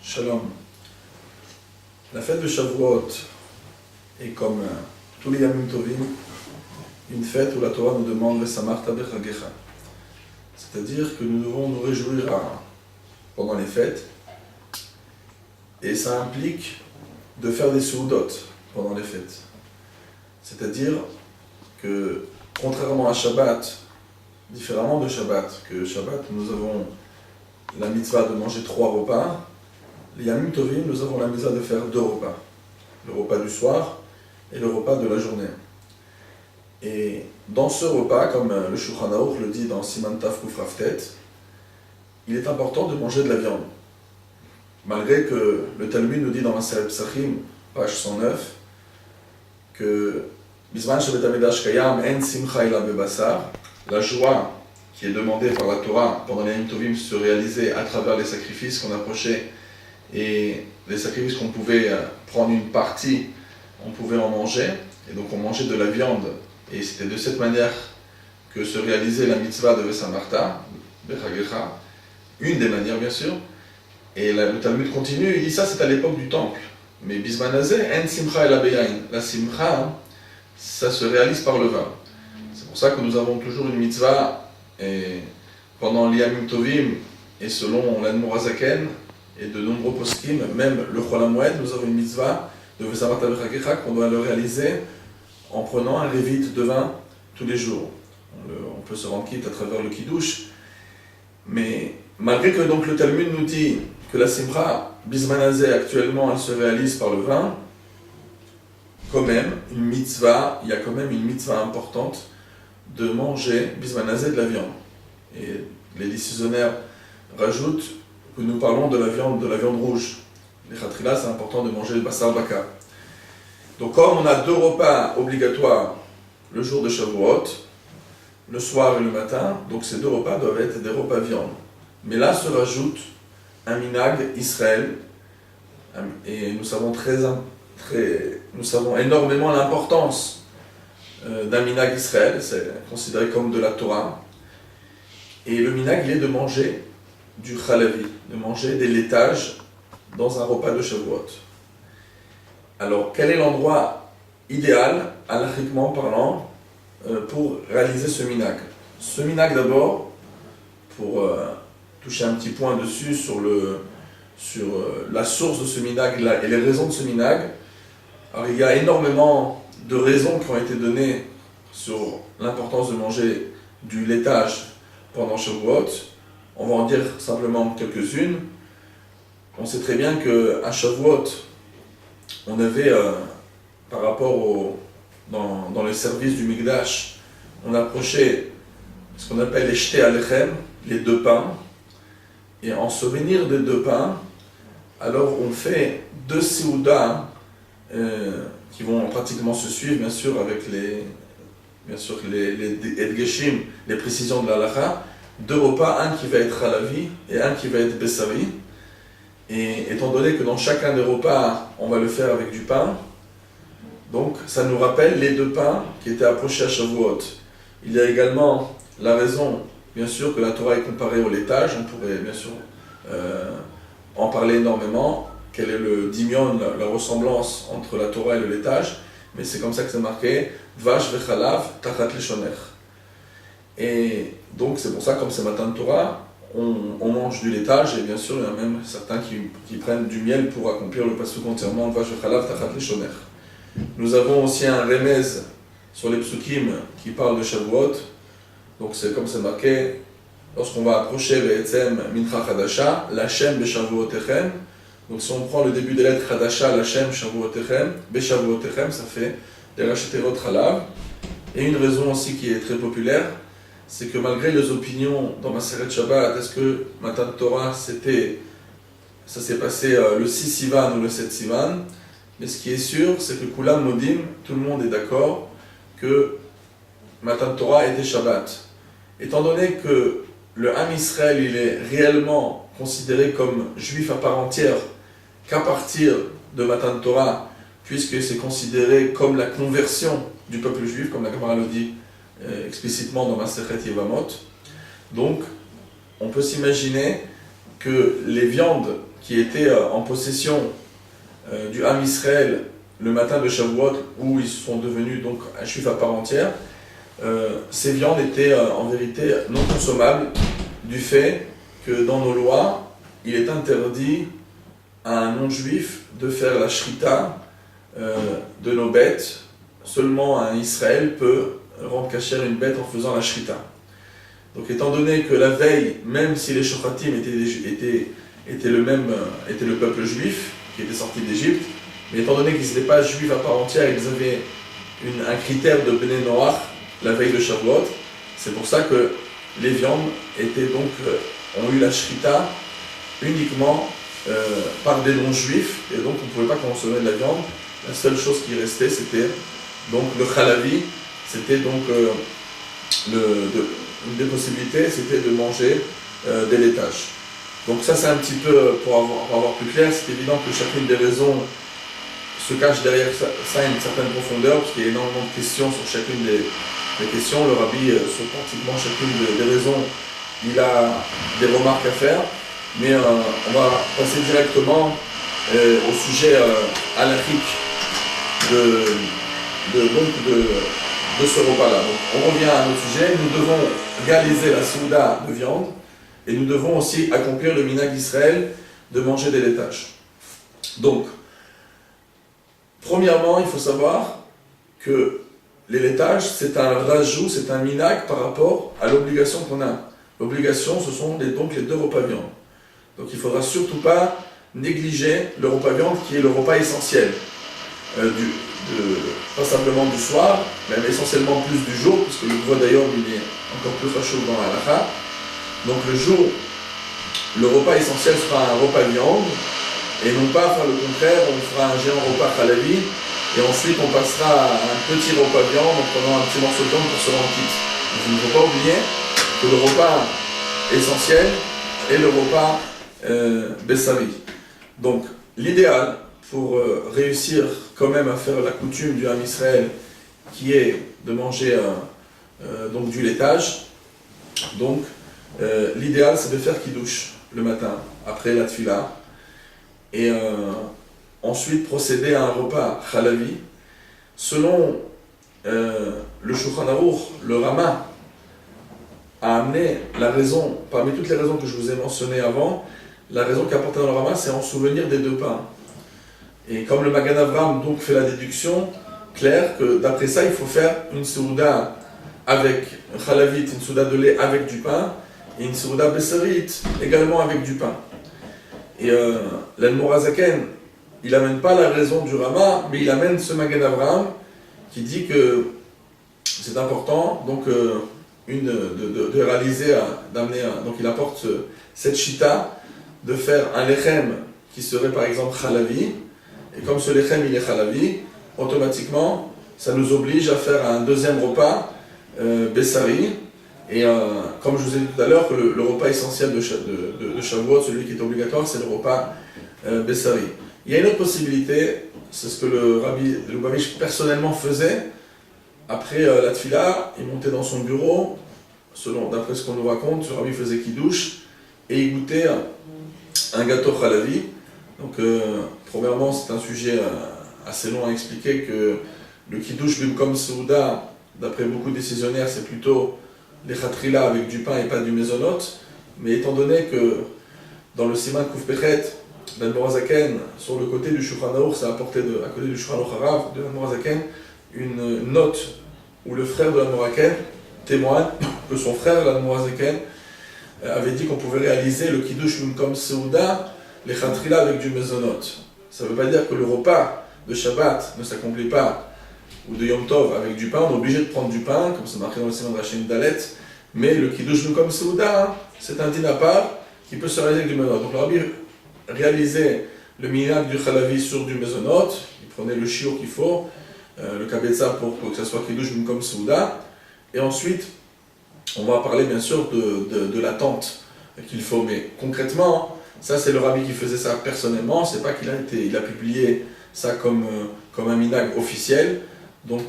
Shalom. La fête de Shavuot est comme tous les Yamim Tovim, une fête où la Torah nous demande Vesamarta bechagecha. C'est-à-dire que nous devons nous réjouir pendant les fêtes, et ça implique de faire des soudot pendant les fêtes. C'est-à-dire que, contrairement à Shabbat, différemment de Shabbat, que Shabbat nous avons la mitzvah de manger 3 repas, les Yamim Tovim, nous avons la mitzvah de faire 2 repas. Le repas du soir et le repas de la journée. Et dans ce repas, comme le Shulchan Aruch le dit dans Siman Taf Kuf Rav Tet, il est important de manger de la viande. Malgré que le Talmud nous dit dans Maseret Psachim, page 109, que Bisman Shabbat Amidash Kayam En Simcha Ila Bebasar, la joie qui est demandée par la Torah pendant les Yamim Tovim se réalisait à travers les sacrifices qu'on approchait, et les sacrifices qu'on pouvait prendre une partie, on pouvait en manger, et donc on mangeait de la viande, et c'était de cette manière que se réalisait la mitzvah de Vesamarta, Bechagecha, une des manières bien sûr, et le Talmud continue, il dit ça c'est à l'époque du temple, mais Bismanazé, En Simcha El Abeyain, la Simcha, ça se réalise par le vin. C'est pour ça que nous avons toujours une mitzvah, et pendant l'Yamim Tovim, et selon l'Admor Hazaken, et de nombreux poskim, même le Chol HaMoed, nous avons une mitzvah de Vesamarta Bechagecha qu'on doit le réaliser en prenant un révit de vin tous les jours. On peut se rendre quitte à travers le Kiddush, mais malgré que donc le Talmud nous dit que la Simcha Bismanazé actuellement elle se réalise par le vin, quand même, il y a quand même une mitzvah importante de manger Bismanazé de la viande. Et les décisionnaires rajoutent que nous parlons de la viande rouge. Les Khatrila, c'est important de manger le Basar Baka. Donc comme on a 2 repas obligatoires le jour de Shavuot, le soir et le matin, donc ces 2 repas doivent être des repas viande. Mais là se rajoute un minag Israël, et nous savons énormément l'importance d'un minag Israël, c'est considéré comme de la Torah. Et le minag, il est de manger du chalavi, de manger des laitages dans un repas de Shavuot. Alors, quel est l'endroit idéal, halachiquement parlant, pour réaliser ce minag? Ce minag d'abord, pour toucher un petit point dessus sur la source de ce minag et les raisons de ce minag. Alors, il y a énormément de raisons qui ont été données sur l'importance de manger du laitage pendant Shavuot. On va en dire simplement quelques-unes. On sait très bien qu'à Shavuot, on avait, par rapport dans le service du Mikdash, on approchait ce qu'on appelle les Shte Alechem, les 2 pains. Et en souvenir des 2 pains, alors on fait 2 Seuda qui vont pratiquement se suivre, bien sûr, avec les Edgeshim, les précisions de la Halacha. 2 repas, un qui va être halavi et un qui va être bessari. Et étant donné que dans chacun des repas, on va le faire avec du pain, donc ça nous rappelle les 2 pains qui étaient approchés à Shavuot. Il y a également la raison, bien sûr, que la Torah est comparée au laitage. On pourrait bien sûr en parler énormément. Quel est le dimion, la ressemblance entre la Torah et le laitage? Mais c'est comme ça que c'est marqué Vash vechalav tachat leshoner. Et donc c'est pour ça, comme c'est matin de Torah, on mange du laitage, et bien sûr il y en a même certains qui prennent du miel pour accomplir le pasuk entièrement Vash vechalav tachat leshoner. Nous avons aussi un remez sur les psukim qui parle de Shavuot. Donc c'est comme c'est marqué, lorsqu'on va approcher Ve'etzem Mincha Chadasha, Lachem Beshavuotechem. Donc si on prend le début des lettres Chadasha, Lachem Shavuotechem, Beshavuotechem, ça fait les Racheterot Chalav. Et une raison aussi qui est très populaire, c'est que malgré les opinions dans Maseret Shabbat, est-ce que Matan Torah ça s'est passé le 6 Sivan ou le 7 Sivan, mais ce qui est sûr, c'est que Kulam Modim, tout le monde est d'accord que Matan Torah était Shabbat. Étant donné que le Ham Israël il est réellement considéré comme juif à part entière qu'à partir de Matan Torah, puisque c'est considéré comme la conversion du peuple juif, comme la Gemara le dit explicitement dans Masechet Yevamot. Donc, on peut s'imaginer que les viandes qui étaient en possession du Ham Israël le matin de Shavuot, où ils sont devenus donc un juif à part entière, ces viandes étaient en vérité non consommables du fait que dans nos lois, il est interdit à un non-juif de faire la shrita de nos bêtes. Seulement un Israël peut rendre cachère une bête en faisant la shrita. Donc étant donné que la veille, même si les shochatim étaient le peuple juif qui était sorti d'Égypte, mais étant donné qu'ils n'étaient pas juifs à part entière, ils avaient un critère de Bnei Noach la veille de Shavuot. C'est pour ça que les viandes ont eu la shrita uniquement par des non-juifs, et donc on ne pouvait pas consommer de la viande. La seule chose qui restait, c'était donc le chalavi, c'était donc une des possibilités, c'était de manger des laitages. Donc ça c'est un petit peu, pour avoir plus clair, c'est évident que chacune des raisons se cache derrière ça une certaine profondeur, parce qu'il y a énormément de questions sur chacune des questions. Le rabbi, sur pratiquement chacune des raisons, il a des remarques à faire, mais on va passer directement au sujet halachique de ce repas-là. Donc, on revient à notre sujet. Nous devons réaliser la souda de viande et nous devons aussi accomplir le minhag d'Israël de manger des laitages. Donc, premièrement, il faut savoir que les laitages, c'est un rajout, c'est un minhag par rapport à l'obligation qu'on a. L'obligation, ce sont donc les 2 repas viande. Donc il ne faudra surtout pas négliger le repas viande qui est le repas essentiel. Pas simplement du soir, mais essentiellement plus du jour, parce que le gros d'ailleurs il est encore plus chaud dans la halakha. Donc le jour, le repas essentiel sera un repas viande, et non pas faire le contraire, on fera un géant repas chalavi, et ensuite on passera à un petit repas viande en prenant un petit morceau de viande pour se rendre quitte. Il ne faut pas oublier que le repas essentiel est le repas Bessari. Donc l'idéal pour réussir quand même à faire la coutume du Ham Israël, qui est de manger donc du laitage, donc l'idéal c'est de faire kiddush le matin après la tfila, et ensuite procéder à un repas chalavi. Selon le Shulchan Aruch, le Rama a amené la raison, parmi toutes les raisons que je vous ai mentionnées avant, la raison qui apporte dans le Rama, c'est en souvenir des 2 pains. Et comme le Magan Avraham donc fait la déduction claire que d'après ça, il faut faire une souda avec chalavit, une souda de lait avec du pain, et une souda bessarit également avec du pain. Et l'Admorazaken, il n'amène pas la raison du Rama, mais il amène ce Magan Avraham qui dit que c'est important donc de réaliser, donc il apporte cette chita de faire un lechem qui serait par exemple chalavi, et comme ce lechem il est chalavi, automatiquement ça nous oblige à faire un 2e repas bessari, et comme je vous ai dit tout à l'heure que le repas essentiel de Shavuot, celui qui est obligatoire, c'est le repas bessari. Il y a une autre possibilité, c'est ce que le Rabbi Lubavitch personnellement faisait. Après la tfila, il montait dans son bureau, d'après ce qu'on nous raconte, le Rabbi faisait kiddush, et il goûtait un gâteau chalavi. Donc premièrement, c'est un sujet assez long à expliquer, que le kiddush comme souda, d'après beaucoup de décisionnaires, c'est plutôt les chatrila avec du pain et pas du mezonot. Mais étant donné que dans le Siman Kuf Pechet, l'Admorazaken, sur le côté du Shulchan Aruch, ça a apporté à côté du Shulchan Aruch Harav, de l'Admorazaken, une note où le frère de l'Admorazaken témoigne que son frère, l'Admorazaken, avait dit qu'on pouvait réaliser le kiddush comme seuda, les chatrila avec du mezonot. Ça ne veut pas dire que le repas de Shabbat ne s'accomplit pas, ou de Yom Tov avec du pain, on est obligé de prendre du pain, comme c'est marqué dans le Siman Rachim Dalet, mais le kiddush comme seuda, c'est un din à part qui peut se réaliser avec du mezonot. Donc le Rabbi réalisait le minhag du chalavi sur du mezonot, il prenait le shiur qu'il faut, le kabetza pour que ça soit kiddush comme seuda, et ensuite on va parler bien sûr de l'attente qu'il faut, mais concrètement, ça c'est le rabbi qui faisait ça personnellement, c'est pas qu'il a publié ça comme un minhag officiel. Donc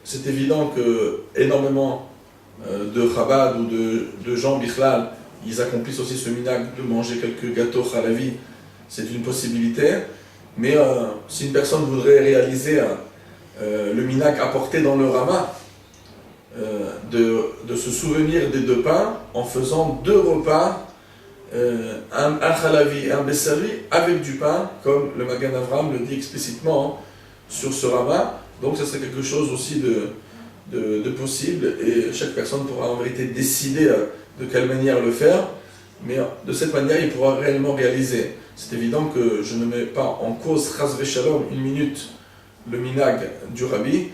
c'est évident que énormément de Chabad ou de gens bichlal, ils accomplissent aussi ce minhag de manger quelques gâteaux chalavi c'est une possibilité, mais si une personne voudrait réaliser le minhag apporté dans le Rama, de se souvenir des deux pains en faisant deux repas, un chalavi et un bessari avec du pain, comme le Magan Avraham le dit explicitement sur ce Rama. Donc ça serait quelque chose aussi de possible, et chaque personne pourra en vérité décider de quelle manière le faire, mais de cette manière il pourra réellement réaliser. C'est évident que je ne mets pas en cause, chas v'shalom, une minute, le minhag du Rabbi.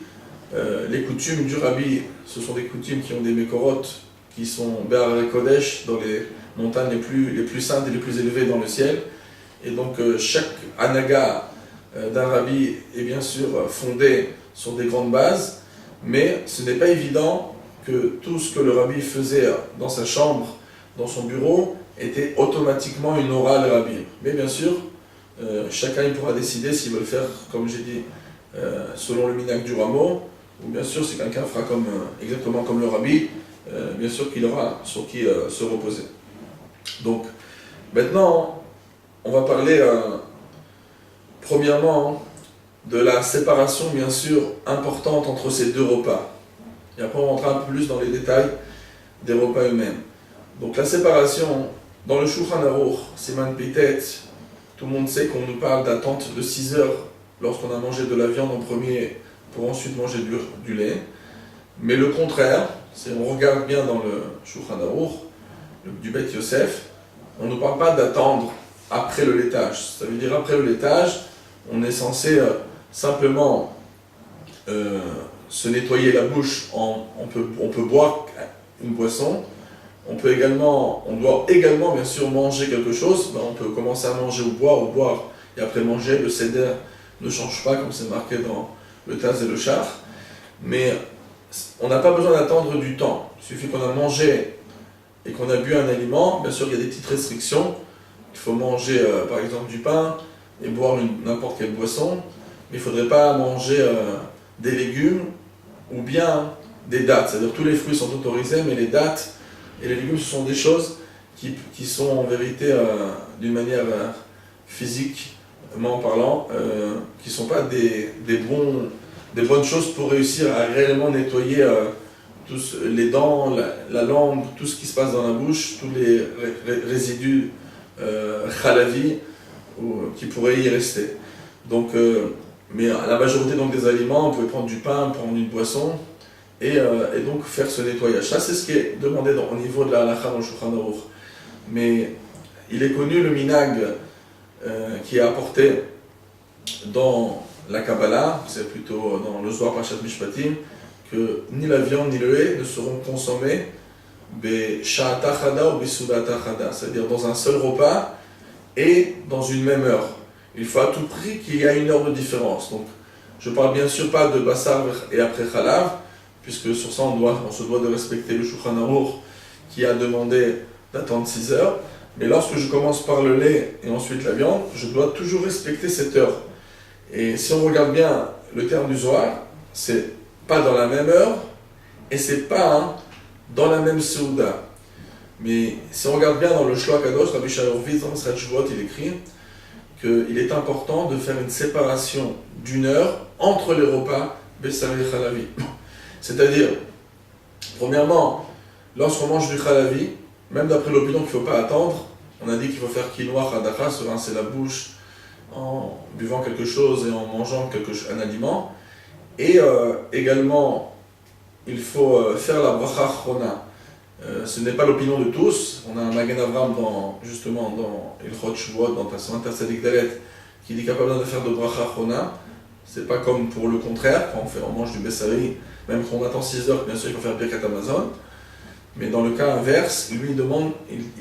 Les coutumes du Rabbi, ce sont des coutumes qui ont des mékorotes, qui sont Be'ar Kodesh, dans les montagnes les plus saintes et les plus élevées dans le ciel. Et donc chaque anaga d'un Rabbi est bien sûr fondé sur des grandes bases, mais ce n'est pas évident que tout ce que le Rabbi faisait dans sa chambre, dans son bureau, était automatiquement une orale Rabbi. Mais bien sûr, chacun il pourra décider s'il veut le faire, comme j'ai dit, selon le minhag du rameau, ou bien sûr si quelqu'un fera exactement comme le Rabbi, bien sûr qu'il aura sur qui se reposer. Donc, maintenant, on va parler premièrement de la séparation bien sûr importante entre ces deux repas. Et après on va rentrer un peu plus dans les détails des repas eux-mêmes. Donc la séparation, dans le Shulchan Aruch, Siman Pitet, tout le monde sait qu'on nous parle d'attente de 6 heures lorsqu'on a mangé de la viande en premier pour ensuite manger du lait. Mais le contraire, si on regarde bien dans le Shulchan Aruch, du Beth Yosef, on ne nous parle pas d'attendre après le laitage. Ça veut dire après le laitage, on est censé simplement se nettoyer la bouche, on peut boire une boisson, on doit également bien sûr manger quelque chose. On peut commencer à manger ou boire et après manger. Le seder ne change pas comme c'est marqué dans le Taz et le Char, mais on n'a pas besoin d'attendre du temps. Il suffit qu'on a mangé et qu'on a bu un aliment. Bien sûr il y a des petites restrictions, il faut manger par exemple du pain et boire n'importe quelle boisson, mais il ne faudrait pas manger des légumes ou bien des dattes, c'est-à-dire tous les fruits sont autorisés, mais les dattes et les légumes, ce sont des choses qui sont en vérité, d'une manière physiquement parlant, qui ne sont pas des bonnes choses pour réussir à réellement nettoyer tous les dents, la langue, tout ce qui se passe dans la bouche, tous les résidus khalavi qui pourraient y rester. Donc, mais à la majorité donc, des aliments, on pouvait prendre du pain, prendre une boisson, et donc faire ce nettoyage. Ça, c'est ce qui est demandé au niveau de la halakha dans le Shulchan Aruch. Mais il est connu le minhag qui est apporté dans la Kabbalah, c'est plutôt dans le Zohar Parashat Mishpatim, que ni la viande ni le lait ne seront consommés b'sha'ata chada ou b'sudata chada, c'est-à-dire dans un seul repas et dans une même heure. Il faut à tout prix qu'il y ait une heure de différence. Donc, je ne parle bien sûr pas de bassar et après chalav, puisque sur ça on se doit de respecter le Shulchan Aruch qui a demandé d'attendre 6 heures. Mais lorsque je commence par le lait et ensuite la viande, je dois toujours respecter cette heure. Et si on regarde bien le terme du Zohar, c'est pas dans la même heure et c'est pas dans la même Seuda. Mais si on regarde bien dans le Shloach Kadosh, Rabbi Shai Horvitz, dans Masechet Shvuot, il écrit qu'il est important de faire une séparation d'une heure entre les repas Bessari et Chalavi. C'est-à-dire, premièrement, lorsqu'on mange du Chalavi, même d'après l'opinion qu'il ne faut pas attendre, on a dit qu'il faut faire quinoa, chadacha, se rincer la bouche en buvant quelque chose et en mangeant un aliment. Et également, il faut faire la bracha chrona. Ce n'est pas l'opinion de tous. On a un Magen Avraham justement dans Ilchot Shvuot, dans Tasman Tassadik Dalet, qui dit qu'il n'y a pas besoin de faire de bracha chrona. C'est pas comme pour le contraire, quand on mange du Bessari, même quand on attend 6 heures, bien sûr il faut faire Birkat Hamazon. Mais dans le cas inverse, lui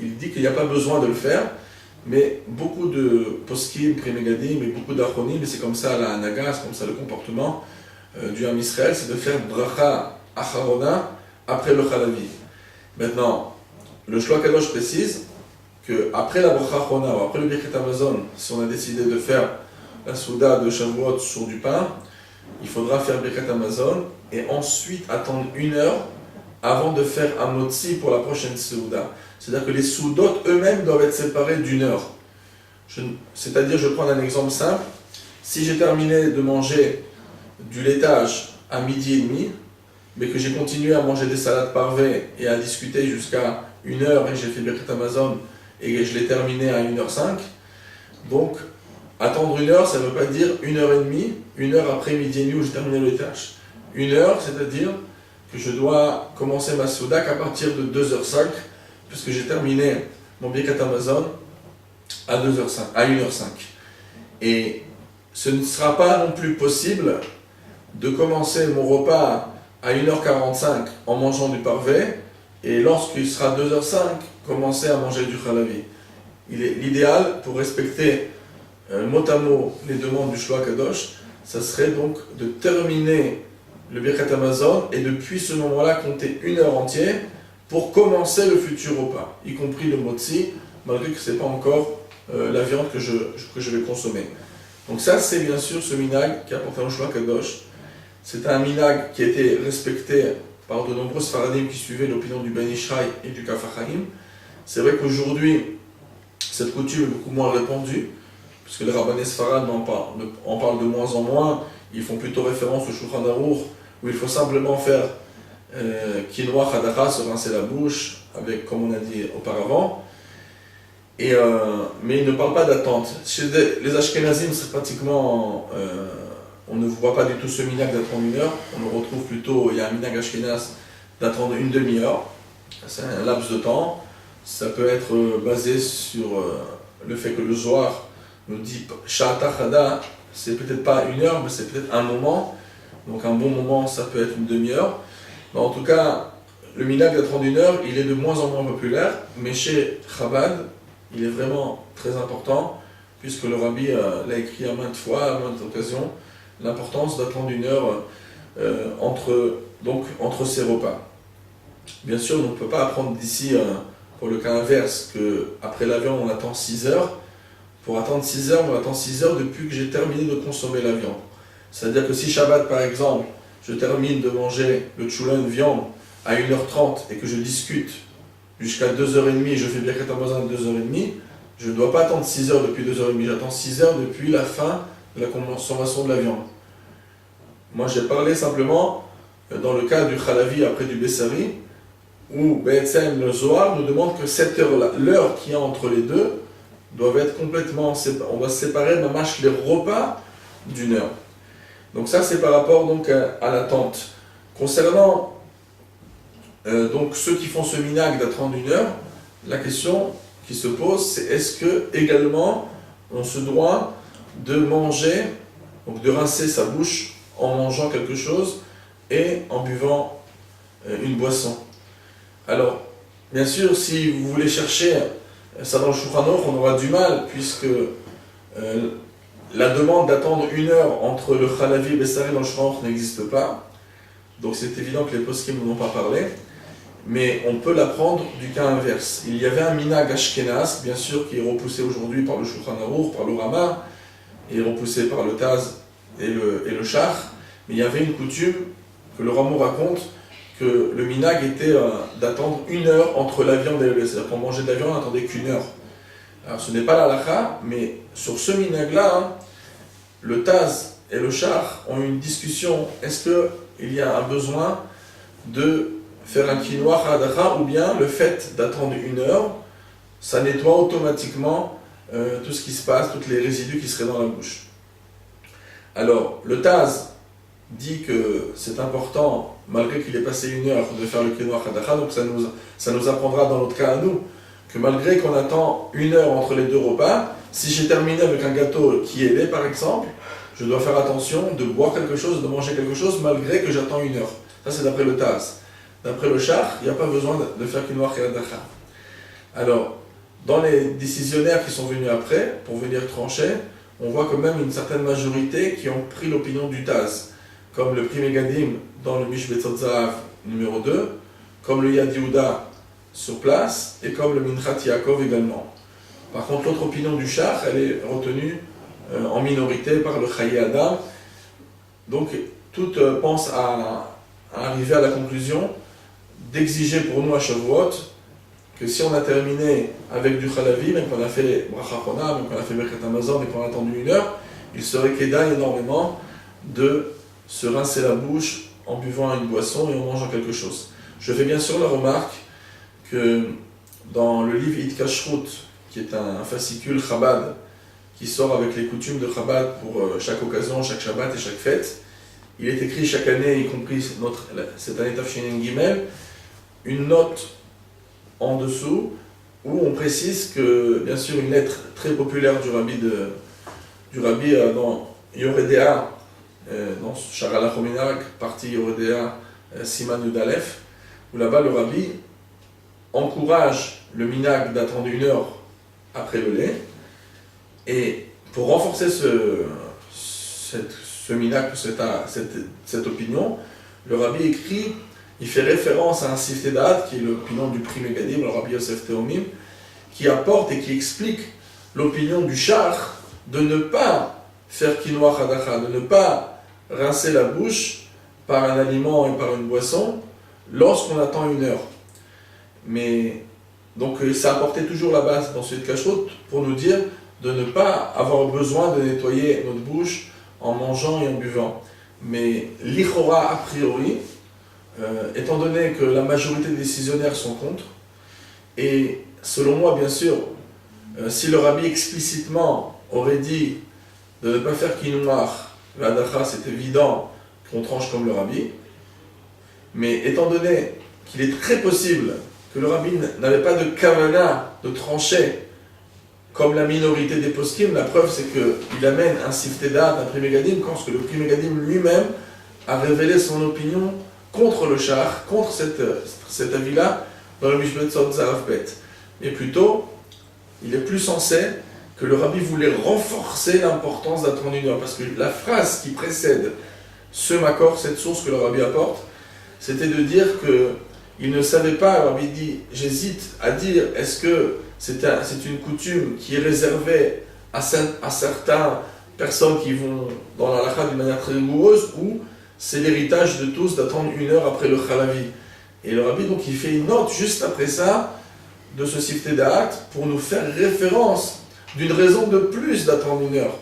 il dit qu'il n'y a pas besoin de le faire, mais beaucoup de poskim, primégadim et beaucoup d'achronim, et c'est comme ça la hanaga, c'est comme ça le comportement du Ham Israël, c'est de faire bracha acharona après le chalavi. Maintenant, le Shloach Kadosh précise qu'après la bracha acharona ou après le Birkat Hamazon, si on a décidé de faire la souda de Shavuot sur du pain, il faudra faire Birkat Hamazon et ensuite attendre 1 heure avant de faire un motzi pour la prochaine Souda. C'est-à-dire que les Soudot eux-mêmes doivent être séparés d'1 heure. C'est-à-dire, je prends un exemple simple, si j'ai terminé de manger du laitage à midi et demi, mais que j'ai continué à manger des salades parvées et à discuter jusqu'à 1h et j'ai fait Birkat Amazon et je l'ai terminé à 1h05, donc attendre 1h, ça ne veut pas dire 1h30, 1h après midi et demi où j'ai terminé le laitage. 1h, c'est-à-dire que je dois commencer ma Souda qu'à partir de 2h05, puisque j'ai terminé mon Birkat Amazon à 2h05, à 1h05. Et ce ne sera pas non plus possible de commencer mon repas à 1h45 en mangeant du parvé et lorsqu'il sera 2h05, commencer à manger du khalavi. L'idéal pour respecter mot à mot les demandes du Shloa Kadosh, ça serait donc de terminer le Birkat Amazon et depuis ce moment-là compter 1 heure entière pour commencer le futur repas, y compris le motzi, malgré que ce n'est pas encore la viande que je vais consommer. Donc ça, c'est bien sûr ce minag qui apporte un Shloa Kadosh. C'est un minag qui a été respecté par de nombreux Sfaradim qui suivaient l'opinion du Ben Ishraï et du Kaf HaChaim. C'est vrai qu'aujourd'hui, cette coutume est beaucoup moins répandue, puisque les rabbinés Sfarad en parlent de moins en moins. Ils font plutôt référence au Shulchan Aruch, où il faut simplement faire quinoa chadacha, se rincer la bouche, avec, comme on a dit auparavant. Mais ils ne parlent pas d'attente. Chez les Ashkenazim, c'est pratiquement... on ne voit pas du tout ce minag d'attendre 1 heure. On le retrouve plutôt, il y a un minag Ashkenaz d'attendre une demi-heure. C'est un laps de temps. Ça peut être basé sur le fait que le Zohar nous dit Sha'ata Chada, c'est peut-être pas 1 heure, mais c'est peut-être un moment. Donc un bon moment, ça peut être une demi-heure. Mais en tout cas, le minag d'attendre 1 heure, il est de moins en moins populaire. Mais chez Chabad, il est vraiment très important, puisque le Rabbi l'a écrit à maintes fois, à maintes occasions, l'importance d'attendre 1 heure entre ces repas. Bien sûr, on ne peut pas apprendre d'ici, pour le cas inverse, qu'après la viande, on attend 6 heures. Pour attendre 6 heures, on attend 6 heures depuis que j'ai terminé de consommer la viande. C'est-à-dire que si Shabbat, par exemple, je termine de manger le tchoulan viande à 1h30 et que je discute jusqu'à 2h30, je fais Birkat Hamazon à 2h30, je ne dois pas attendre 6 heures depuis 2h30, j'attends 6 heures depuis la fin de la consommation de la viande. Moi, j'ai parlé simplement dans le cas du Khalavi après du Bessari, où Be'etzem, le Zohar nous demande que cette heure-là, l'heure qu'il y a entre les deux, doivent être complètement séparés. On va séparer mamash les repas d'1 heure. Donc ça, c'est par rapport donc à l'attente. Concernant donc ceux qui font ce minag d'attendre 1 heure, la question qui se pose, c'est est-ce que également on se doit de manger, donc de rincer sa bouche en mangeant quelque chose et en buvant une boisson. Alors, bien sûr, si vous voulez chercher ça dans le Shulchan Aruch, on aura du mal, puisque la demande d'attendre 1 heure entre le Khalavi et le Bessari dans le Shulchan Aruch n'existe pas. Donc c'est évident que les poskim n'en ont pas parlé. Mais on peut l'apprendre du cas inverse. Il y avait un minag ashkenaz, bien sûr, qui est repoussé aujourd'hui par le Shulchan Aruch, par le Rama, et repoussé par le Taz et le Shach. Mais il y avait une coutume que le Ramo raconte, que le minag était d'attendre 1 heure entre la viande et le lait. C'est-à-dire pour manger de la viande, on n'attendait qu'1 heure. Alors ce n'est pas la halakha, mais sur ce minag-là, le Taz et le Shach ont eu une discussion. Est-ce qu'il y a un besoin de faire un quinoa hadacha, ou bien le fait d'attendre 1 heure, ça nettoie automatiquement tout ce qui se passe, tous les résidus qui seraient dans la bouche. Alors, le Taz dit que c'est important, malgré qu'il ait passé 1 heure, de faire le quinoa hadacha, donc ça nous apprendra dans notre cas à nous, que malgré qu'on attend 1 heure entre les deux repas, si j'ai terminé avec un gâteau qui est lait par exemple, je dois faire attention de boire quelque chose, de manger quelque chose, malgré que j'attends 1 heure. Ça c'est d'après le Taz. D'après le Shach, il n'y a pas besoin de faire quinoa hadacha. Alors, dans les décisionnaires qui sont venus après, pour venir trancher, on voit quand même une certaine majorité qui ont pris l'opinion du Taz, comme le Pri Megadim dans le Mishbetzot Zahav numéro 2, comme le Yad Yehuda sur place, et comme le Minchat Yaakov également. Par contre, l'autre opinion du Shach, elle est retenue en minorité par le Chaye Adam. Donc, toutes pensent à arriver à la conclusion d'exiger pour nous à Shavuot que si on a terminé avec du Khalavi, même qu'on a fait Bracha Chona, même qu'on a fait Birkat Hamazon et qu'on a attendu 1 heure, il serait Kedaï énormément de se rincer la bouche en buvant une boisson et en mangeant quelque chose. Je fais bien sûr la remarque que dans le livre It Kashrut, qui est un fascicule Chabad, qui sort avec les coutumes de Chabad pour chaque occasion, chaque Shabbat et chaque fête, il est écrit chaque année, y compris cette année Tafshinin Gimel, une note en dessous où on précise que, bien sûr, une lettre très populaire du rabbi dans Yoredea, dans Sharala Chominag, partie Yoredea Siman Yudalef, où là-bas le rabbi encourage le minag d'attendre 1 heure après le lait, et pour renforcer ce minag, cette opinion, le rabbi écrit, il fait référence à un Siftei Da'at, qui est l'opinion du Pri Megadim, le rabbi Yosef Teomim, qui apporte et qui explique l'opinion du Shach de ne pas faire quinoa hadacha, de ne pas rincer la bouche par un aliment et par une boisson lorsqu'on attend 1 heure. Mais donc ça apportait toujours la base dans cette kashrut pour nous dire de ne pas avoir besoin de nettoyer notre bouche en mangeant et en buvant. Mais l'ichora a priori, étant donné que la majorité des décisionnaires sont contre, et selon moi bien sûr, si le rabbi explicitement aurait dit de ne pas faire quinoa, l'adacha, c'est évident qu'on tranche comme le rabbi, mais étant donné qu'il est très possible que le rabbi n'avait pas de kavana de trancher comme la minorité des poskim, la preuve c'est qu'il amène un Siftei Da'at, un Pri Megadim, quand le Pri Megadim lui-même a révélé son opinion contre le Shach, contre cet avis-là, dans le Mishpat Sot Zaraf Bet. Mais plutôt, il est plus sensé que le rabbi voulait renforcer l'importance d'attendre 1 heure, parce que la phrase qui précède ce makor, cette source que le rabbi apporte, c'était de dire qu'il ne savait pas, le rabbi dit, j'hésite à dire, est-ce que c'est une coutume qui est réservée à certaines personnes qui vont dans la halakha d'une manière très rigoureuse, ou c'est l'héritage de tous d'attendre 1 heure après le Khalavi. Et le rabbi, donc, il fait une note juste après ça, de ce Siftei Da'at, pour nous faire référence d'une raison de plus d'attendre 1 heure.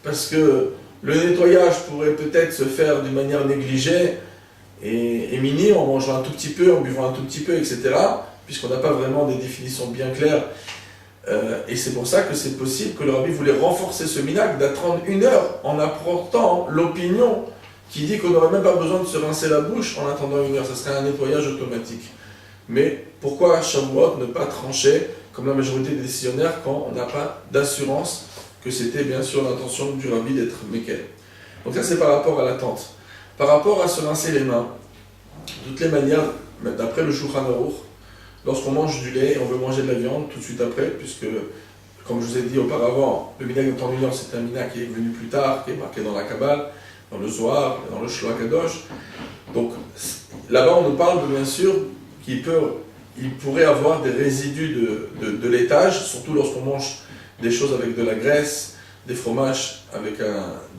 Parce que le nettoyage pourrait peut-être se faire d'une manière négligée et minime, en mangeant un tout petit peu, en buvant un tout petit peu, etc., puisqu'on n'a pas vraiment des définitions bien claires. Et c'est pour ça que c'est possible que le rabbi voulait renforcer ce minhag d'attendre 1 heure en apportant l'opinion qui dit qu'on n'aurait même pas besoin de se rincer la bouche en attendant 1 heure. Ce serait un nettoyage automatique. Mais pourquoi à Shavuot ne pas trancher comme la majorité des décisionnaires quand on n'a pas d'assurance que c'était bien sûr l'intention du rabbi d'être Mekel. Donc ça c'est par rapport à l'attente. Par rapport à se rincer les mains, de toutes les manières, d'après le Shulchan Aruch, lorsqu'on mange du lait et on veut manger de la viande tout de suite après, puisque, comme je vous ai dit auparavant, le minhag d'attendre 1 heure, c'est un minhag qui est venu plus tard, qui est marqué dans la Kabbale, dans le Zohar, dans le Shloah Kadosh. Donc là-bas, on nous parle bien sûr qu'il pourrait avoir des résidus de laitage, surtout lorsqu'on mange des choses avec de la graisse, des fromages avec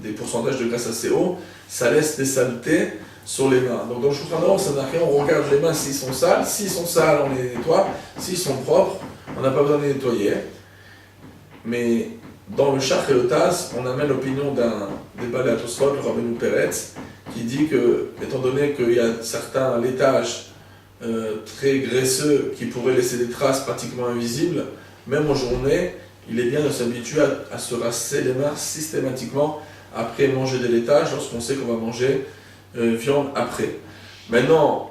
des pourcentages de graisse assez hauts, ça laisse des saletés sur les mains. Donc dans le Shulchan Aruch, ça n'a rien, on regarde les mains s'ils sont sales, on les nettoie, s'ils sont propres, on n'a pas besoin de les nettoyer. Mais dans le Shach et le Taz, on amène l'opinion des Balei HaTosfot, le Rabbeinu Peretz, qui dit que, étant donné qu'il y a certains laitages très graisseux qui pourraient laisser des traces pratiquement invisibles, même en journée, il est bien de s'habituer à se rincer les mains systématiquement après manger des laitages, lorsqu'on sait qu'on va manger viande après. Maintenant,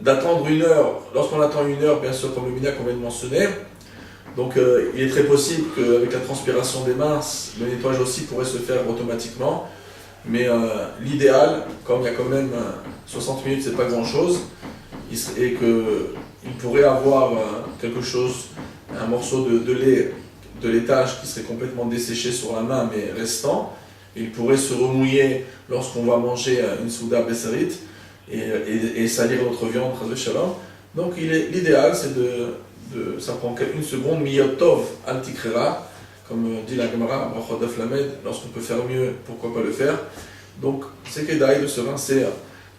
d'attendre 1 heure, lorsqu'on attend 1 heure, bien sûr, comme le minhag qu'on vient de mentionner, donc il est très possible qu'avec la transpiration des mains, le nettoyage aussi pourrait se faire automatiquement, mais l'idéal, comme il y a quand même 60 minutes, c'est pas grand chose, et qu'il pourrait avoir quelque chose, un morceau de lait, de laitage qui serait complètement desséché sur la main mais restant, il pourrait se remouiller lorsqu'on va manger une souda besserit et salir notre viande, donc l'idéal c'est ça prend 1 seconde, miyotov al tikrera, comme dit la Gemara, brachot daf lamed, lorsqu'on peut faire mieux, pourquoi pas le faire. Donc c'est kedaï de se rincer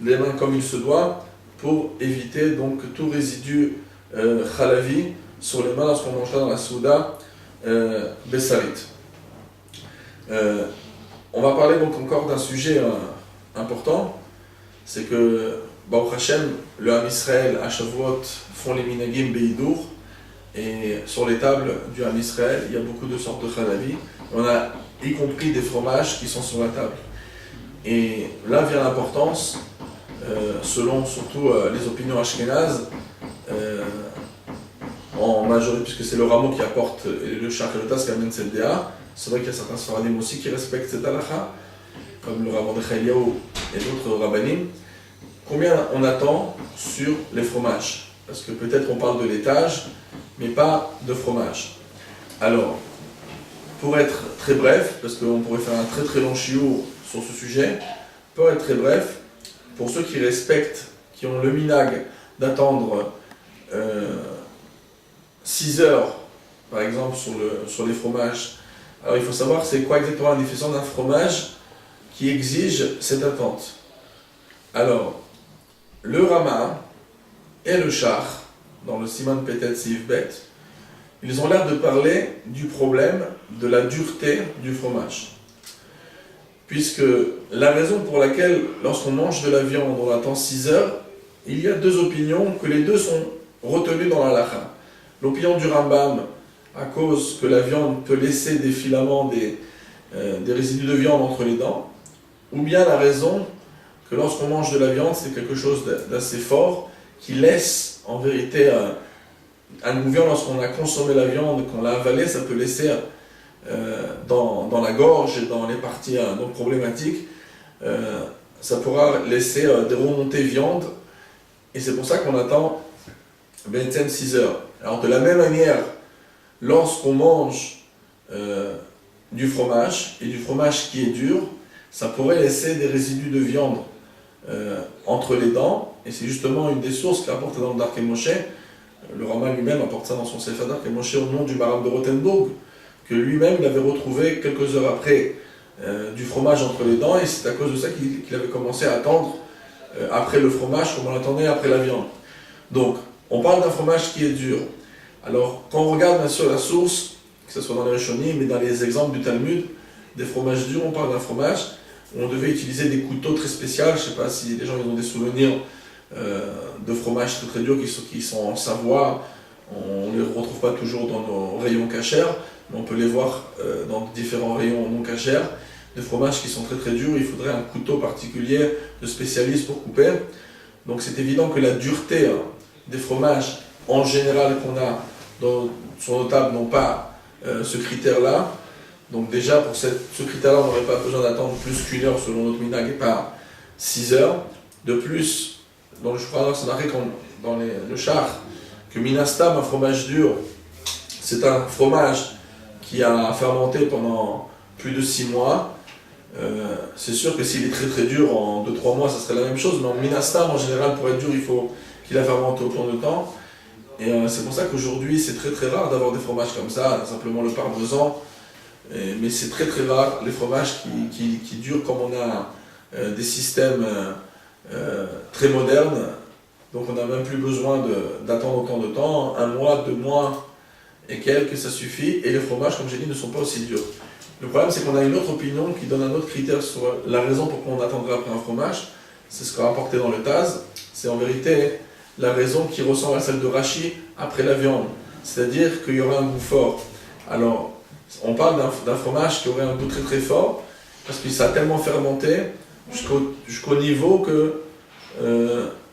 les mains comme il se doit pour éviter donc tout résidu chalavi sur les mains lorsqu'on mangera dans la Souda Bessarit. On va parler donc encore d'un sujet important, c'est que Baruch Hashem, le Ham Israël à Shavuot font les minagim beidour, et sur les tables du Ham Israël, il y a beaucoup de sortes de chalavi. On a y compris des fromages qui sont sur la table. Et là vient l'importance, selon surtout les opinions ashkénazes, en majorité, puisque c'est le rameau qui apporte le shach et le tas qui amène cette déa. C'est vrai qu'il y a certains sfaradim aussi qui respectent cette halakha, comme le rabbin de Chayliaou et d'autres rabbanim. Combien on attend sur les fromages? Parce que peut-être on parle de laitage, mais pas de fromage. Alors, pour être très bref, parce qu'on pourrait faire un très très long shiur sur ce sujet, pour être très bref, pour ceux qui respectent, qui ont le minag d'attendre 6 heures, par exemple, sur les fromages, alors il faut savoir c'est quoi exactement la définition d'un fromage qui exige cette attente. Alors, le Rama et le Shach, dans le Siman Petet Sif Bet, ils ont l'air de parler du problème de la dureté du fromage. Puisque la raison pour laquelle, lorsqu'on mange de la viande, on attend 6 heures, il y a deux opinions, que les deux sont retenues dans la halakha. L'opinion du Rambam, à cause que la viande peut laisser des filaments, des résidus de viande entre les dents, ou bien la raison que lorsqu'on mange de la viande, c'est quelque chose d'assez fort, qui laisse en vérité un goût viande. Lorsqu'on a consommé la viande, qu'on l'a avalée, ça peut laisser dans la gorge et dans les parties donc problématiques, ça pourra laisser des remontées viande, et c'est pour ça qu'on attend 6 heures. Alors de la même manière, lorsqu'on mange du fromage, et du fromage qui est dur, ça pourrait laisser des résidus de viande entre les dents, et c'est justement une des sources qu'apporte dans le Darkei Moshe. Le Rama lui-même apporte ça dans son Sefer Darkei Moshe au nom du Maram de Rothenburg, que lui-même il avait retrouvé quelques heures après du fromage entre les dents, et c'est à cause de ça qu'il avait commencé à attendre après le fromage comme on l'attendait après la viande. Donc, on parle d'un fromage qui est dur. Alors, quand on regarde bien sûr la source, que ce soit dans les Rishonim, mais dans les exemples du Talmud, des fromages durs, on parle d'un fromage où on devait utiliser des couteaux très spéciaux. Je ne sais pas si les gens ils ont des souvenirs de fromages très très durs qui sont en Savoie. On ne les retrouve pas toujours dans nos rayons cachers, mais on peut les voir dans différents rayons non cachers. Des fromages qui sont très très durs, il faudrait un couteau particulier de spécialiste pour couper. Donc c'est évident que la dureté des fromages en général qu'on a sur nos tables n'ont pas ce critère-là. Donc déjà pour ce critère-là, on n'aurait pas besoin d'attendre plus qu'une heure selon notre minag et pas 6 heures. De plus, dans le Shulchan Aruch, c'est marqué dans le char que minastam, un fromage dur, c'est un fromage qui a fermenté pendant plus de 6 mois. C'est sûr que s'il est très très dur, en 2-3 mois, ça serait la même chose, mais en minastam, en général, pour être dur, il faut qu'il a fermenté au cours de temps. Et c'est pour ça qu'aujourd'hui, c'est très très rare d'avoir des fromages comme ça, simplement le parmesan. Mais c'est très très rare, les fromages qui durent comme on a des systèmes très modernes. Donc on n'a même plus besoin d'attendre autant de temps, 1 mois, 2 mois et quelques, ça suffit. Et les fromages, comme j'ai dit, ne sont pas aussi durs. Le problème, c'est qu'on a une autre opinion qui donne un autre critère sur la raison pourquoi on attendrait après un fromage. C'est ce qu'on a apporté dans le Taz. C'est en vérité la raison qui ressemble à celle de Rashi après la viande. C'est-à-dire qu'il y aura un goût fort. Alors, on parle d'un fromage qui aurait un goût très très fort, parce qu'il s'est tellement fermenté jusqu'au niveau que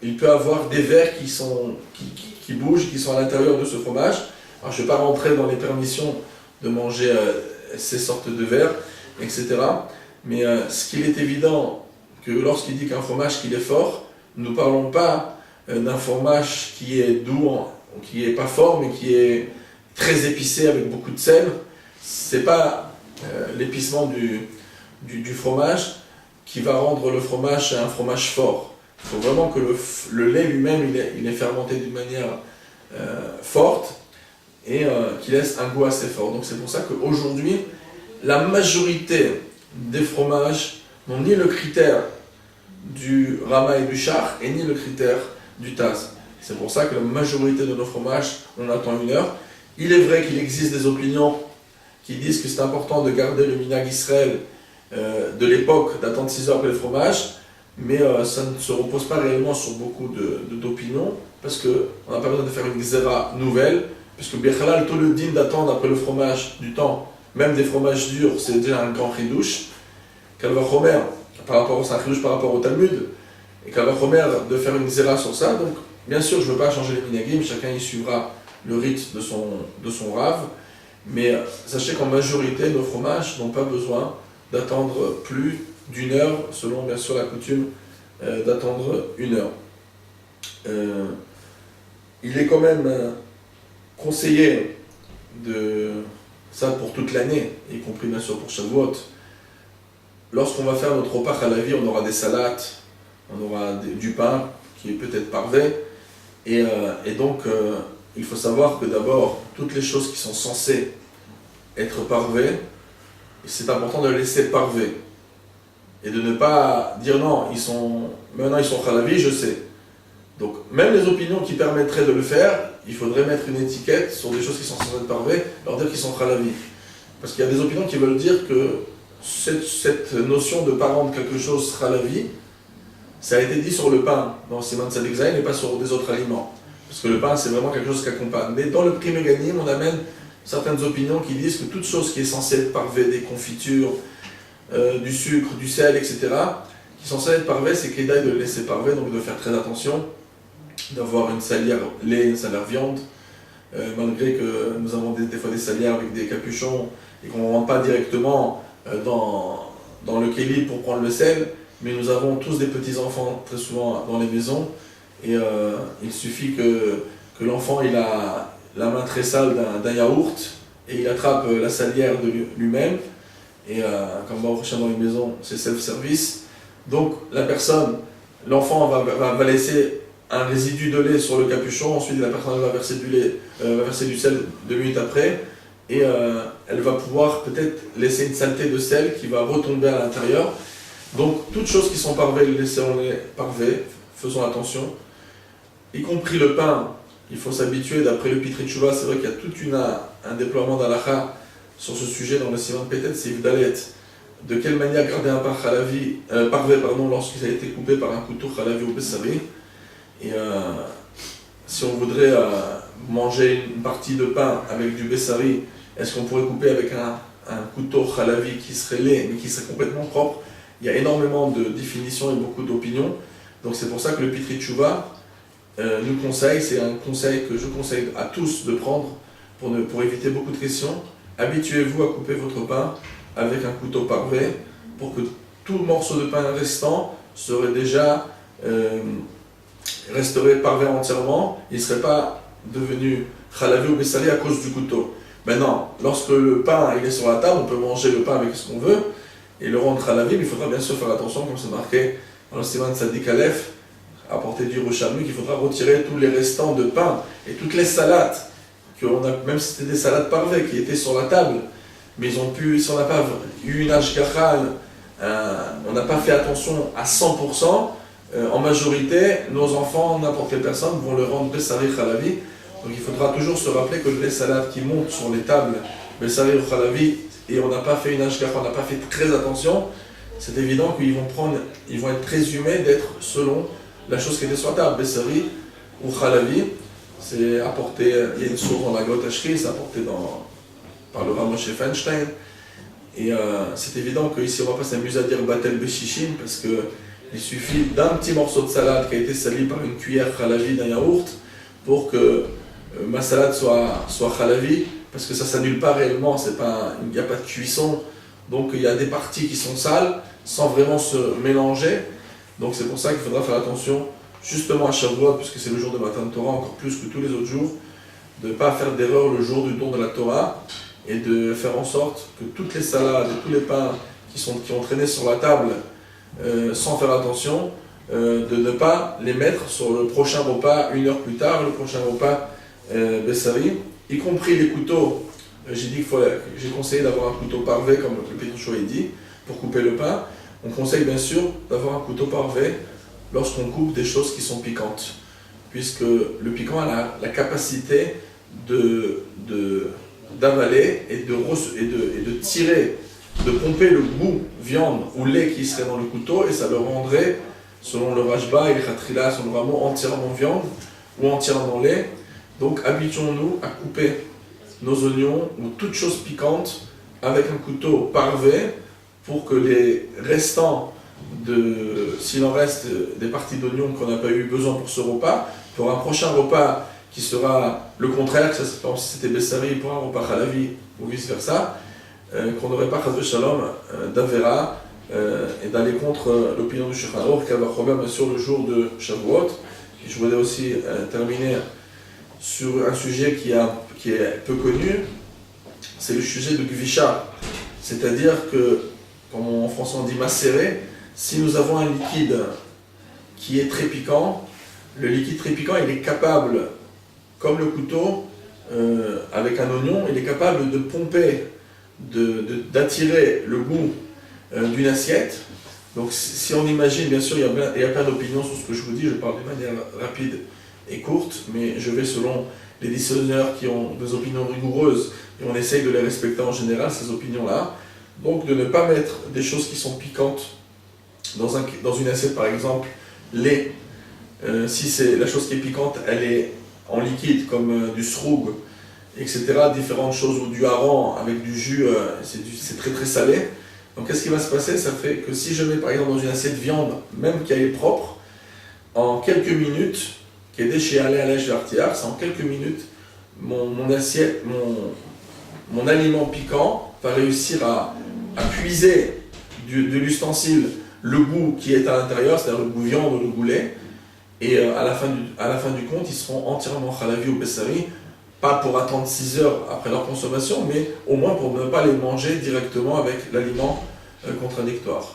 il peut avoir des vers qui bougent, qui sont à l'intérieur de ce fromage. Alors, je ne vais pas rentrer dans les permissions de manger ces sortes de vers, etc. Mais ce qu'il est évident, que lorsqu'il dit qu'un fromage qu'il est fort, nous ne parlons pas d'un fromage qui est doux, qui n'est pas fort, mais qui est très épicé avec beaucoup de sel. C'est pas l'épicement du fromage qui va rendre le fromage un fromage fort. Il faut vraiment que le lait lui-même il est fermenté d'une manière forte et qui laisse un goût assez fort. Donc c'est pour ça qu'aujourd'hui, la majorité des fromages n'ont ni le critère du Rama et du Shach et ni le critère du Taz. C'est pour ça que la majorité de nos fromages, on attend 1 heure. Il est vrai qu'il existe des opinions qui disent que c'est important de garder le minhag Israël de l'époque, d'attendre 6 heures après le fromage, mais ça ne se repose pas réellement sur beaucoup d'opinions, parce qu'on n'a pas besoin de faire une xéra nouvelle, puisque Bechalal, tout le din d'attendre après le fromage du temps, même des fromages durs, c'est déjà un grand chidouche. Kalvachomer, par rapport au Talmud, et Kalvachomer de faire une xéra sur ça, donc bien sûr je ne veux pas changer les minhagim, chacun y suivra le rite de son rave, mais sachez qu'en majorité, nos fromages n'ont pas besoin d'attendre plus d'1 heure, selon bien sûr la coutume d'attendre 1 heure. Il est quand même conseillé de ça pour toute l'année, y compris bien sûr pour Shavuot. Lorsqu'on va faire notre repas chalavi, on aura des salades, on aura du pain qui est peut-être parvé, et donc il faut savoir que d'abord, toutes les choses qui sont censées être parvées, c'est important de les laisser parver. Et de ne pas dire non, maintenant ils sont chalavi, je sais. Donc même les opinions qui permettraient de le faire, il faudrait mettre une étiquette sur des choses qui sont censées être parvées, leur dire qu'ils sont chalavi. Parce qu'il y a des opinions qui veulent dire que cette notion de pas rendre quelque chose chalavi, ça a été dit sur le pain dans Siman Tzadik Zayin et pas sur des autres aliments. Parce que le pain, c'est vraiment quelque chose qui accompagne. Mais dans le Pri Megadim, on amène certaines opinions qui disent que toute chose qui est censée être parvée, des confitures, du sucre, du sel, etc., qui sont censées être parvées, c'est qu'il d'aille de le laisser parver, donc de faire très attention, d'avoir une salière lait, une salière viande, malgré que nous avons des fois des salières avec des capuchons et qu'on ne rentre pas directement dans le kéli pour prendre le sel, mais nous avons tous des petits-enfants très souvent dans les maisons, et il suffit que l'enfant il a la main très sale d'un yaourt et il attrape la salière de lui-même, et comme on va dans les maisons, c'est self-service, donc l'enfant va laisser un résidu de lait sur le capuchon, ensuite la personne va verser du sel 2 minutes après, et elle va pouvoir peut-être laisser une saleté de sel qui va retomber à l'intérieur. Donc toutes choses qui sont parvées, laissons-les parvées, faisons attention, y compris le pain. Il faut s'habituer, d'après le Pitri Tshuva, c'est vrai qu'il y a tout un déploiement d'Alacha sur ce sujet dans le Siman Pétet, c'est Yvdalet. De quelle manière garder un pain parvé lorsqu'il a été coupé par un couteau chalavi ou bessari. Et si on voudrait manger une partie de pain avec du bessari, est-ce qu'on pourrait couper avec un couteau chalavi qui serait laid mais qui serait complètement propre? Il y a énormément de définitions et beaucoup d'opinions. Donc c'est pour ça que le Pitri Tshuva nous conseille, c'est un conseil que je conseille à tous de prendre pour éviter beaucoup de questions. Habituez-vous à couper votre pain avec un couteau parvé pour que tout morceau de pain restant resterait parvé entièrement, il ne serait pas devenu chalavi ou bessali à cause du couteau. Maintenant, lorsque le pain il est sur la table, on peut manger le pain avec ce qu'on veut et le rendre chalavi, mais il faudra bien sûr faire attention, comme c'est marqué dans le Siman Tzadik Aleph, à portée du Yerushalmi, qu'il faudra retirer tous les restants de pain et toutes les salades, même si c'était des salades parvées qui étaient sur la table, mais si on n'a pas eu une hashgacha, on n'a pas fait attention à 100%, en majorité, nos enfants, n'importe quelle personne, vont le rendre bessari chalavi. Donc il faudra toujours se rappeler que les salades qui montent sur les tables, bessari ou chalavi, et on n'a pas fait une hashgacha, on n'a pas fait très attention, c'est évident qu'ils vont être présumés d'être selon la chose qui était sur la table, bessari ou chalavi. C'est apporté, il y a une source dans la Got Ashri, c'est apporté par le Rav Moshe Feinstein. Et c'est évident qu'ici on ne va pas s'amuser à dire Batel Beshishin, parce qu'il suffit d'un petit morceau de salade qui a été sali par une cuillère chalavi d'un yaourt pour que ma salade soit chalavi, parce que ça ne s'annule pas réellement, il n'y a pas de cuisson, donc il y a des parties qui sont sales sans vraiment se mélanger. Donc c'est pour ça qu'il faudra faire attention, justement à Shavuot, puisque c'est le jour de Matan Torah, encore plus que tous les autres jours, de ne pas faire d'erreur le jour du don de la Torah, et de faire en sorte que toutes les salades et tous les pains qui ont traîné sur la table sans faire attention, de ne pas les mettre sur le prochain repas 1 heure plus tard, le prochain repas Bessari, y compris les couteaux. J'ai conseillé d'avoir un couteau parvé, comme le Pitri Tshuva dit, pour couper le pain. On conseille bien sûr d'avoir un couteau parvé lorsqu'on coupe des choses qui sont piquantes. puisque le piquant a la capacité d'avaler et de tirer, de pomper le goût viande ou lait qui serait dans le couteau, et ça le rendrait, selon le Rajba et le Khatrila, selon le Ramo, entièrement viande ou entièrement lait. Donc habituons-nous à couper nos oignons ou toute chose piquante avec un couteau parvé pour que les restants, s'il en reste des parties d'oignons qu'on n'a pas eu besoin pour ce repas, pour un prochain repas qui sera le contraire, que ça, par exemple, si c'était Bessari pour un repas Khalavi ou vice-versa, qu'on n'aurait pas Chas Shalom d'Avera et d'aller contre l'opinion du Shulchan Aruch qui a bien sûr le jour de Shavuot. Et je voudrais aussi terminer sur un sujet qui est peu connu, c'est le sujet de Gvisha. C'est-à-dire que, comme en français on dit macérer, si nous avons un liquide qui est très piquant, le liquide très piquant, il est capable, comme le couteau, avec un oignon, il est capable de pomper, d'attirer le goût d'une assiette. Donc si on imagine, bien sûr, il y a plein d'opinions sur ce que je vous dis, je parle de manière rapide et courte, mais je vais selon les décisionnaires qui ont des opinions rigoureuses, et on essaye de les respecter en général, ces opinions-là. Donc de ne pas mettre des choses qui sont piquantes dans une assiette, par exemple, lait. Si c'est la chose qui est piquante, elle est en liquide, comme du sroug, etc., différentes choses, ou du hareng avec du jus, c'est très très salé. Donc qu'est-ce qui va se passer? Ça fait que si je mets par exemple dans une assiette viande, même qui est propre, en quelques minutes, qui est déchet à l'èche d'artiar, c'est en quelques minutes, mon assiette, mon aliment piquant va réussir à puiser de l'ustensile le goût qui est à l'intérieur, c'est-à-dire le goût viande ou le goût lait, et à la fin du compte, ils seront entièrement khalavi ou bessari, pas pour attendre 6 heures après leur consommation, mais au moins pour ne pas les manger directement avec l'aliment contradictoire.